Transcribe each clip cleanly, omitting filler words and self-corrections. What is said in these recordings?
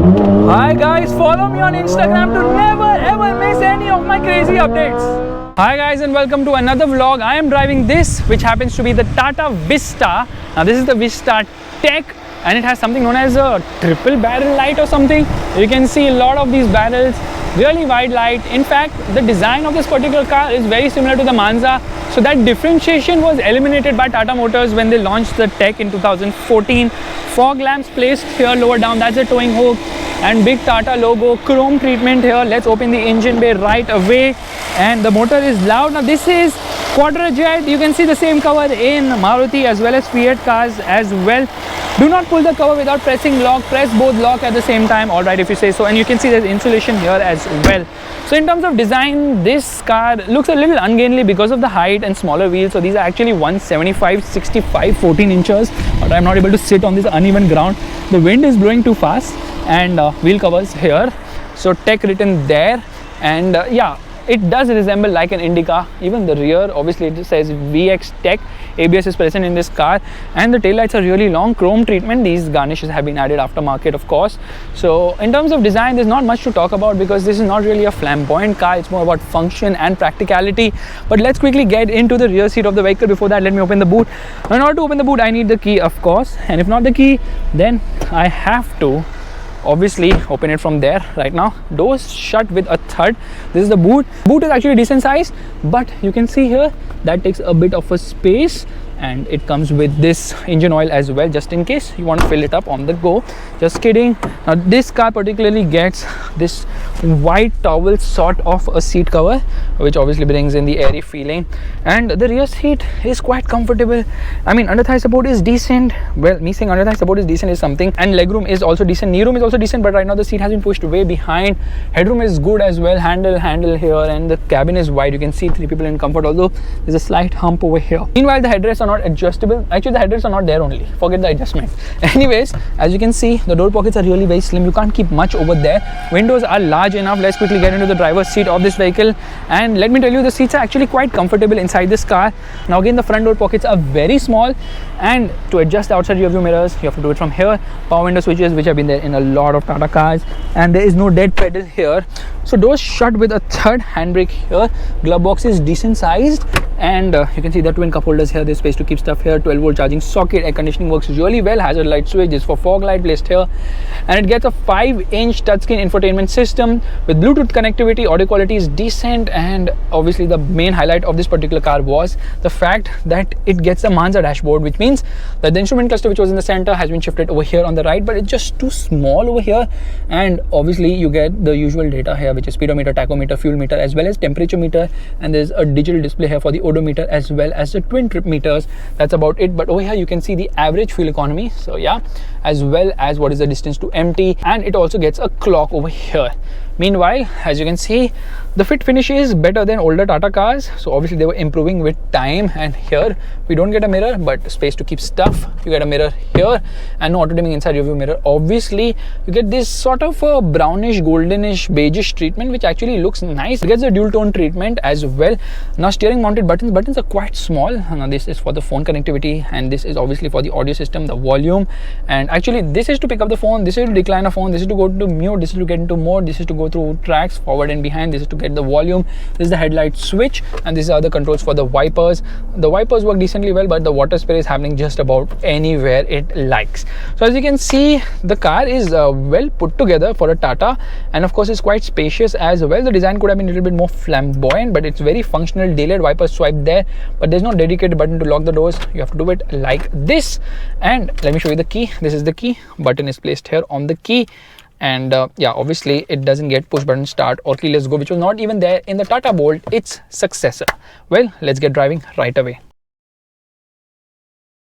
Hi guys, follow me on Instagram to never ever miss any of my crazy updates. Hi guys and welcome to another vlog. I am driving this, which happens to be the Tata Vista. Now this is the Vista Tech and it has something known as a triple barrel light or something. You can see a lot of these barrels, really wide light. In fact, the design of this particular car is very similar to the Manza. So that differentiation was eliminated by Tata Motors when they launched the Tech in 2014. Fog lamps placed here lower down, that's a towing hook, and big Tata logo, chrome treatment here. Let's open the engine bay right away, and the motor is loud. Now this is quadra-jet. You can see the same cover in Maruti as well as Fiat cars as well. Do not pull the cover without pressing lock. Press both lock at the same time, alright if you say so. And you can see there's insulation here as well. So in terms of design, this car looks a little ungainly because of the height and smaller wheels. So these are actually 175, 65, 14 inches. But I'm not able to sit on this uneven ground. The wind is blowing too fast, and wheel covers here. So Tech written there, and yeah, it does resemble like an Indica. Even the rear, obviously it says VX Tech. ABS is present in this car, and the taillights are really long, chrome treatment. These garnishes have been added aftermarket, of course. So in terms of design, there's not much to talk about because this is not really a flamboyant car. It's more about function and practicality. But let's quickly get into the rear seat of the vehicle. Before that, let me open the boot. In order to open the boot, I need the key, of course, and if not the key, then I have to obviously open it from there. Right now, doors shut with a thud. This is the boot. Boot is actually decent size, but you can see here that takes a bit of a space, and it comes with this engine oil as well, just in case you want to fill it up on the go. Just kidding. Now this car particularly gets this white towel sort of a seat cover, which obviously brings in the airy feeling, and the rear seat is quite comfortable. I mean, under thigh support is decent. Well, me saying under thigh support is decent is something, and legroom is also decent. Knee room is also decent, but right now the seat has been pushed way behind. Headroom is good as well. Handle here, and the cabin is wide. You can see 3 people in comfort, although there's a slight hump over here. Meanwhile, the headrests are not adjustable. Actually, the headrests are not there only. Forget the adjustment. Anyways, as you can see, the door pockets are really very slim. You can't keep much over there. Windows are large enough. Let's quickly get into the driver's seat of this vehicle, and let me tell you, the seats are actually quite comfortable inside this car. Now again, the front door pockets are very small, and to adjust the outside rear view mirrors, you have to do it from here. Power window switches, which have been there in a lot of Tata cars, and there is no dead pedal here. So doors shut with a third. Handbrake here. Glove box is decent sized, and you can see the twin cup holders here. There's space to keep stuff here. 12-volt charging socket. Air conditioning works really well. Hazard light switch is for fog light placed here, and it gets a 5-inch touchscreen infotainment system with Bluetooth connectivity. Audio quality is decent, and obviously the main highlight of this particular car was the fact that it gets a Manza dashboard, which means that the instrument cluster, which was in the center, has been shifted over here on the right, but it's just too small over here. And obviously you get the usual data here, which is speedometer, tachometer, fuel meter, as well as temperature meter, and there's a digital display here for the odometer as well as the twin trip meters. That's about it. But over here you can see the average fuel economy, so yeah, as well as what is the distance to empty, and it also gets a clock over here. Meanwhile, as you can see, the fit finish is better than older Tata cars, so obviously they were improving with time. And here we don't get a mirror, but space to keep stuff. You get a mirror here, and no auto dimming inside your view mirror. Obviously you get this sort of a brownish, goldenish, beigeish treatment, which actually looks nice. It gets a dual tone treatment as well. Now steering mounted buttons are quite small. Now this is for the phone connectivity, and this is obviously for the audio system, the volume, and actually this is to pick up the phone, this is to decline a phone, this is to go to mute, this is to get into mode, this is to go through tracks forward and behind, this is to get the volume, this is the headlight switch, and these are the controls for the wipers. The wipers work decently well, but the water spray is happening just about anywhere it likes. So as you can see, the car is well put together for a Tata, and of course it's quite spacious as well. The design could have been a little bit more flamboyant, but it's very functional. Delayed wiper swipe there, but there's no dedicated button to lock the doors. You have to do it like this. And let me show you the key. This is the key. Button is placed here on the key, and yeah, obviously it doesn't get push button start or keyless go, which was not even there in the Tata Bolt, its successor. Well, let's get driving right away.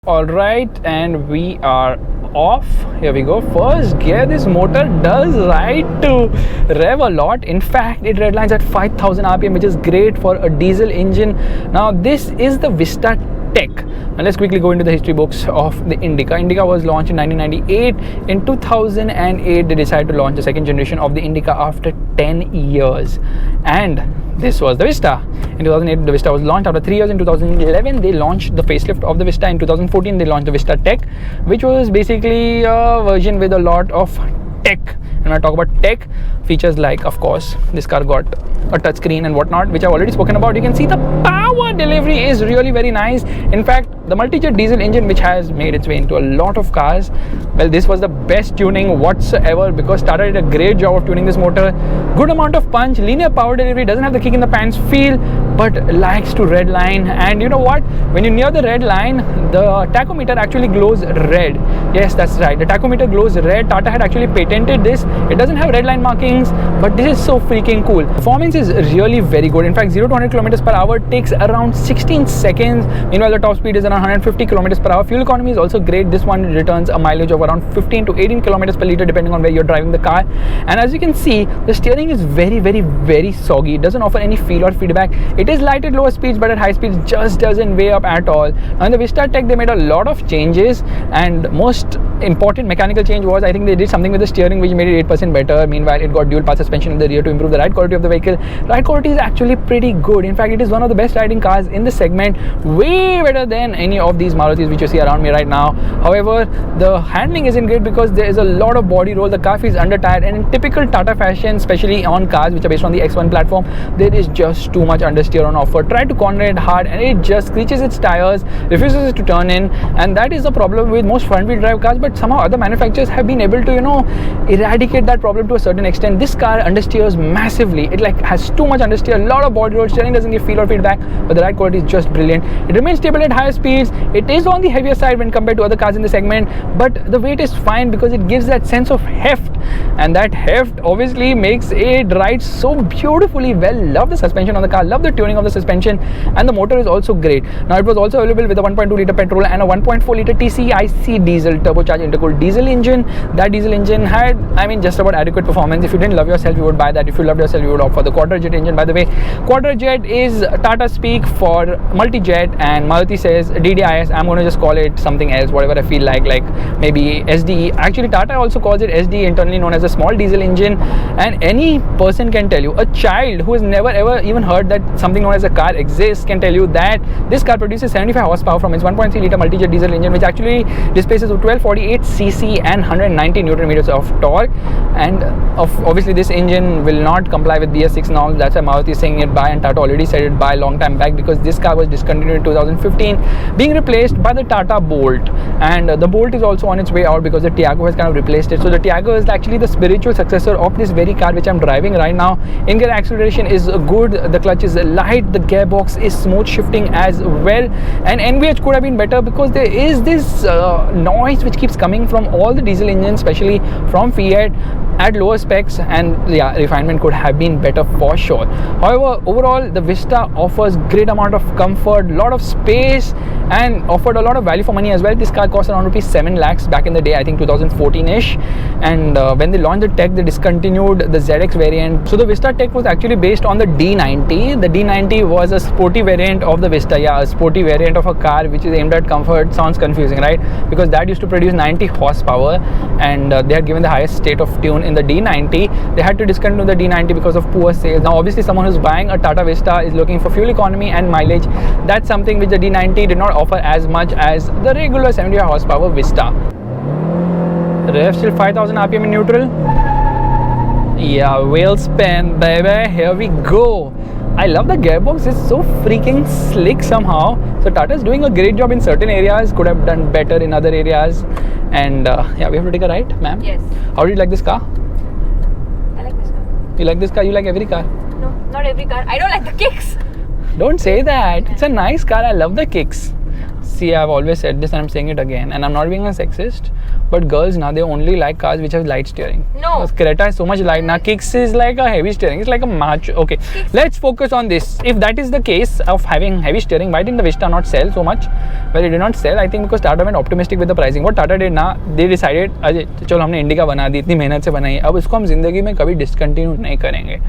Alright, and we are off. Here we go. First gear, this motor does ride to rev a lot. In fact, it redlines at 5000 rpm, which is great for a diesel engine. Now this is the Vista Tech. Now let's quickly go into the history books of the Indica. Indica was launched in 1998. In 2008 they decided to launch the second generation of the Indica after 10 years, and this was the Vista. In 2008 the Vista was launched. After 3 years, in 2011 they launched the facelift of the Vista. In 2014 they launched the Vista Tech, which was basically a version with a lot of tech When I talk about tech, features like, of course, this car got a touchscreen and whatnot, which I've already spoken about. You can see the power delivery is really very nice. In fact, the multi-jet diesel engine, which has made its way into a lot of cars, well, this was the best tuning whatsoever, because Tata did a great job of tuning this motor. Good amount of punch, linear power delivery, doesn't have the kick in the pants feel, but likes to red line. And you know what, when you're near the red line, the tachometer actually glows red. Yes, that's right, the tachometer glows red. Tata had actually patented this. It doesn't have red line markings, but this is so freaking cool. Performance is really very good. In fact, 0 to 100 kilometers per hour takes around 16 seconds. Meanwhile, the top speed is around 150 kilometers per hour. Fuel economy is also great. This one returns a mileage of around 15 to 18 kilometers per liter, depending on where you're driving the car. And as you can see, the steering is very soggy. It doesn't offer any feel or feedback. It is light at lower speeds, but at high speeds just doesn't weigh up at all. Now in the Vista Tech, they made a lot of changes, and most important mechanical change was, I think they did something with the steering which made it 8% better. Meanwhile, it got dual path suspension in the rear to improve the ride quality of the vehicle. Ride quality is actually pretty good. In fact, it is one of the best riding cars in the segment, way better than any of these Marutis which you see around me right now. However, the handling isn't great because there is a lot of body roll. The car feels under tired, and in typical Tata fashion, especially on cars which are based on the X1 platform, there is just too much understeer on offer. Try to corner it hard and it just screeches its tires, refuses to turn in, and that is the problem with most front wheel drive cars. But somehow other manufacturers have been able to, eradicate that problem to a certain extent. This car understeers massively. It has too much understeer, a lot of body roll. Steering doesn't give feel or feedback, but the ride quality is just brilliant. It remains stable at higher speeds. It is on the heavier side when compared to other cars in the segment, but the weight is fine because it gives that sense of heft, and that heft obviously makes it ride so beautifully well. Love the suspension on the car, love the tuning of the suspension, and the motor is also great. Now it was also available with a 1.2 liter petrol and a 1.4 liter TCIC diesel turbocharged intercooled diesel engine. That diesel engine had, just about adequate performance. If you didn't love yourself, you would buy that. If you loved yourself, you would opt for the quadra jet engine. By the way, quadra jet is Tata speak for multi-jet, and Maruti says DDIS. I'm going to just call it something else, whatever I feel like maybe SDE. Actually, Tata also calls it SDE, internally known as a small diesel engine. And any person can tell you, a child who has never ever even heard that something known as a car exists can tell you that this car produces 75 horsepower from its 1.3 liter multi-jet diesel engine, which actually displaces 1248 cc and 190 newton meters of torque. And obviously this engine will not comply with BS6 norms. That's why Maruti is saying it by, and Tata already said it by a long time back, because this car was discontinued in 2015, being replaced by the Tata Bolt. And the Bolt is also on its way out because the Tiago has kind of replaced it. So the Tiago is actually the spiritual successor of this very car which I'm driving right now. In-gear acceleration is good, the clutch is light, the gearbox is smooth shifting as well, and NVH could have been better because there is this noise which keeps coming from all the diesel engines, especially from Fiat, at lower specs, and yeah, refinement could have been better for sure. However, overall the Vista offers great amount of comfort, lot of space, and offered a lot of value for money as well. This car cost around rupees 7 lakhs back in the day, I think 2014ish, and when they launched the Tech, they discontinued the ZX variant. So the Vista Tech was actually based on the D90. The D90 was a sporty variant of the Vista. Yeah, a sporty variant of a car which is aimed at comfort. Sounds confusing, right? Because that used to produce 90 horsepower, and they had given the highest state of tune in the D90. They had to discontinue the D90 because of poor sales. Now obviously someone who's buying a Tata Vista is looking for fuel economy and mileage. That's something which the D90 did not offer as much as the regular 75 horsepower Vista. Rev still 5000 RPM in neutral. Yeah, wheel spin, baby. Here we go. I love the gearbox. It's so freaking slick somehow. So Tata is doing a great job in certain areas, could have done better in other areas. And yeah, we have to take a ride, ma'am. Yes. How do you like this car? I like this car. You like this car? You like every car? No, not every car. I don't like the kicks. Don't say that. It's a nice car. I love the kicks. See, I've always said this and I'm saying it again, and I'm not being a sexist, but girls now, they only like cars which have light steering. No. Because Creta is so much light. Now Kicks is like a heavy steering. It's like a macho. Okay, let's focus on this. If that is the case of having heavy steering, why didn't the Vista not sell so much? Well, it did not sell, I think because Tata went optimistic with the pricing. What Tata did now, they decided, Ajay चलो हमने indica बना दी, इतनी मेहनत से बनाई, अब उसको हम जिंदगी में कभी डिसकंटिन्यू नहीं करेंगे.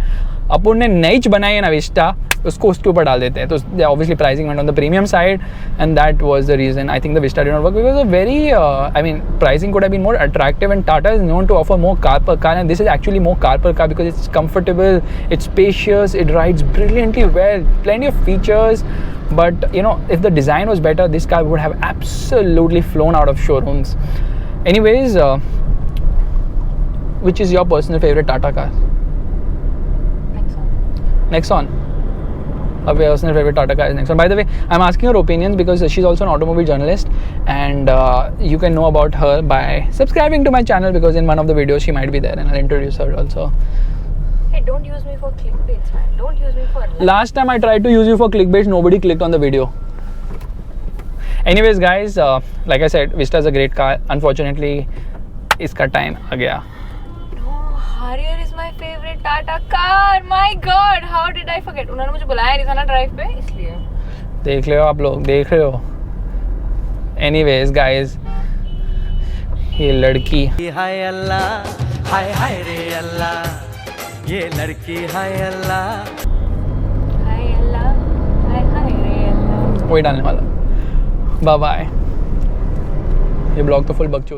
अपन ने नई बनाई है ना विस्टा, उसको उसके ऊपर डाल देते हैं. तो obviously pricing went on the premium side, and that was the reason I think the Vista did not work. Because a very pricing could have been more attractive, and Tata is known to offer more car per car, and this is actually more car per car because it's comfortable, it's spacious, it rides brilliantly well, plenty of features. But if the design was better, this car would have absolutely flown out of showrooms. Anyways, which is your personal favorite Tata car? Nexon. Her personal favorite Tata car is Nexon. By the way, I'm asking her opinions because she's also an automobile journalist, and you can know about her by subscribing to my channel, because in one of the videos she might be there and I'll introduce her also. Hey, don't use me for clickbaits, man. Don't use me for... Last time I tried to use you for clickbait, nobody clicked on the video. Anyways guys, like I said, Vista is a great car. Unfortunately, iska time aa gaya. Harrier is my favorite Tata car. My God, how did I forget? उन्होंने मुझे बुलाया नहीं था ना drive पे, इसलिए. देख रहे हो आप लोग, देख रहे हो. Anyways guys, ये लड़की. हाय अल्लाह, हाय हाय रे अल्लाह, ये लड़की हाय अल्लाह. हाय अल्लाह, हाय रे अल्लाह. वही डालने वाला. Bye bye. ये ब्लॉग तो फुल बकचोदी.